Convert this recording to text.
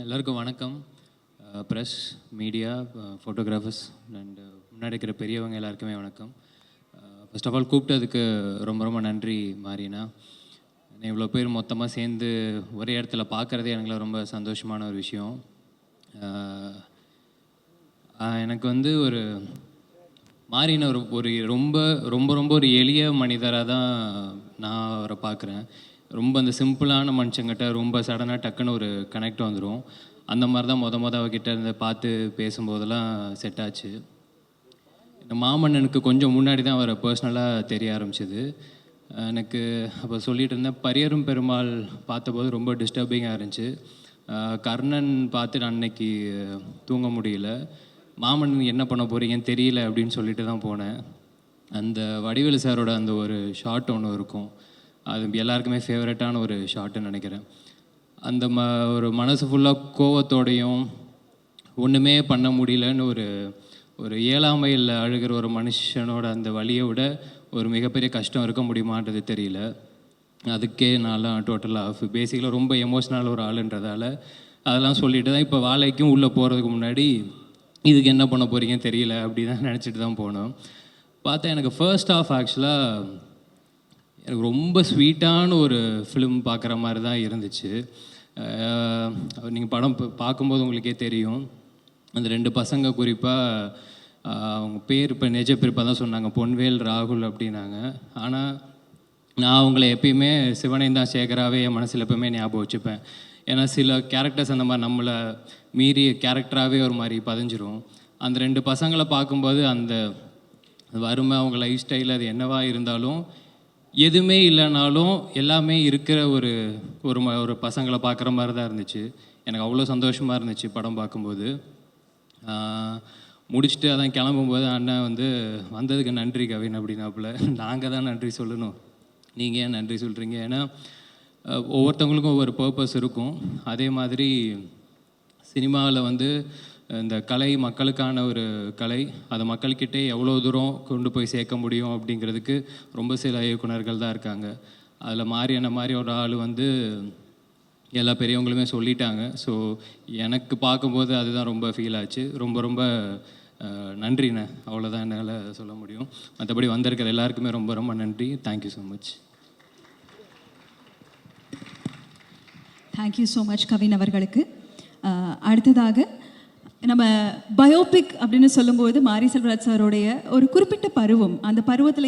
எல்லாருக்கும் வணக்கம். Press, media, photographers and முன்னாடி இருக்கிற பெரியவங்க எல்லாருக்குமே வணக்கம். ஃபர்ஸ்ட் ஆஃப் ஆல் கூப்பிட்டதுக்கு ரொம்ப ரொம்ப நன்றி மாரினா. இவ்வளோ பேர் மொத்தமாக சேர்ந்து ஒரே இடத்துல பார்க்குறதே எனக்கு ரொம்ப சந்தோஷமான ஒரு விஷயம். எனக்கு வந்து ஒரு மாரினா ஒரு ரொம்ப ரொம்ப ரொம்ப ஒரு எளிய மனிதராக தான் நான் அவரை பார்க்குறேன். ரொம்ப அந்த சிம்பிளான மனுஷங்கிட்ட ரொம்ப சடனாக டக்குன்னு ஒரு கனெக்ட் வந்துடும். அந்த மாதிரி தான் அவகிட்ட இருந்து பார்த்து பேசும்போதெல்லாம் செட் ஆச்சு. இந்த மாமன்னனுக்கு கொஞ்சம் முன்னாடி தான் அவரை பர்சனலாக தெரிய ஆரம்பிச்சிது. எனக்கு அப்போ சொல்லிகிட்டு இருந்தேன், பரியரும் பெருமாள் பார்த்தபோது ரொம்ப டிஸ்டர்பிங்காக இருந்துச்சு. கர்ணன் பார்த்து நான் அன்னைக்கு தூங்க முடியல. மாமன்னன் என்ன பண்ண போகிறீங்கன்னு தெரியல அப்படின்னு சொல்லிட்டு தான் போனேன். அந்த வடிவேலு சாரோட அந்த ஒரு ஷாட் ஒன்று இருக்கும், அது எல்லாருக்குமே ஃபேவரட்டான ஒரு ஷாட்டுன்னு நினைக்கிறேன். அந்த ஒரு மனசு ஃபுல்லாக கோவத்தோடையும் ஒன்றுமே பண்ண முடியலன்னு ஒரு இயலாமையில் அழுகிற ஒரு மனுஷனோட அந்த வலியை விட ஒரு மிகப்பெரிய கஷ்டம் இருக்க முடியுமான்றது தெரியல. அதுக்கே நான்லாம் டோட்டலாக பேசிக்கலாக ரொம்ப எமோஷ்னல் ஒரு ஆளுன்றதால அதெல்லாம் சொல்லிட்டு தான் இப்போ வாழைக்கும் உள்ளே போகிறதுக்கு முன்னாடி இதுக்கு என்ன பண்ண போகிறீங்கன்னு தெரியல அப்படி தான் நினச்சிட்டு தான் போனோம். பார்த்தா எனக்கு ஃபர்ஸ்ட் ஆஃப் ஆக்சுவலாக எனக்கு ரொம்ப ஸ்வீட்டான ஒரு ஃபிலிம் பார்க்குற மாதிரி தான் இருந்துச்சு. நீங்கள் படம் பார்க்கும்போது உங்களுக்கே தெரியும். அந்த 2 பசங்க குறிப்பாக அவங்க பேர் இப்போ நிஜ பேர் இப்போ தான் சொன்னாங்க, பொன்வேல் ராகுல் அப்படின்னாங்க. ஆனால் நான் அவங்கள எப்பயுமே சிவனேந்தான் சேகராகவே என் மனசில் எப்போயுமே ஞாபகம் வச்சுப்பேன். ஏன்னா சில கேரக்டர்ஸ் அந்த மாதிரி நம்மளை மீறி கேரக்டராகவே ஒரு மாதிரி பதிஞ்சிரும். அந்த 2 பசங்களை பார்க்கும்போது அந்த வறுமை, அவங்க லைஃப் ஸ்டைல், அது என்னவா இருந்தாலும் எதுவுமே இல்லைனாலும் எல்லாமே இருக்கிற ஒரு பசங்களை பார்க்குற மாதிரி தான் இருந்துச்சு. எனக்கு அவ்வளோ சந்தோஷமாக இருந்துச்சு படம் பார்க்கும்போது. முடிச்சுட்டு அதான் கிளம்பும்போது அண்ணன் வந்து வந்ததுக்கு நன்றி கவின் அப்படின்னாப்புல. நாங்கள் தான் நன்றி சொல்லணும், நீங்கள் ஏன் நன்றி சொல்கிறீங்க? ஏன்னா ஒவ்வொருத்தவங்களுக்கும் ஒவ்வொரு பர்பஸ் இருக்கும். அதே மாதிரி சினிமாவில் வந்து இந்த கலை மக்களுக்கான ஒரு கலை, அதை மக்கள்கிட்டே எவ்வளோ தூரம் கொண்டு போய் சேர்க்க முடியும் அப்படிங்கிறதுக்கு ரொம்ப சில இயக்குனர்கள் தான் இருக்காங்க. அதில் என்ன மாதிரி ஒரு ஆள் வந்து எல்லா பெரியவங்களுமே சொல்லிட்டாங்க. ஸோ எனக்கு பார்க்கும்போது அதுதான் ரொம்ப ஃபீல் ஆச்சு. ரொம்ப ரொம்ப நன்றிண்ணே, அவ்வளோதான் என்னால் சொல்ல முடியும். மற்றபடி வந்திருக்கிற எல்லாருக்குமே ரொம்ப ரொம்ப நன்றி. Thank you so much. Thank you so much Kavin அவர்களுக்கு. அடுத்ததாக நம்ம பயோபிக் அப்படின்னு சொல்லும்போது மாரி செல்வராஜ் சாரோடைய ஒரு குறிப்பிட்ட பருவம், அந்த பருவத்தில்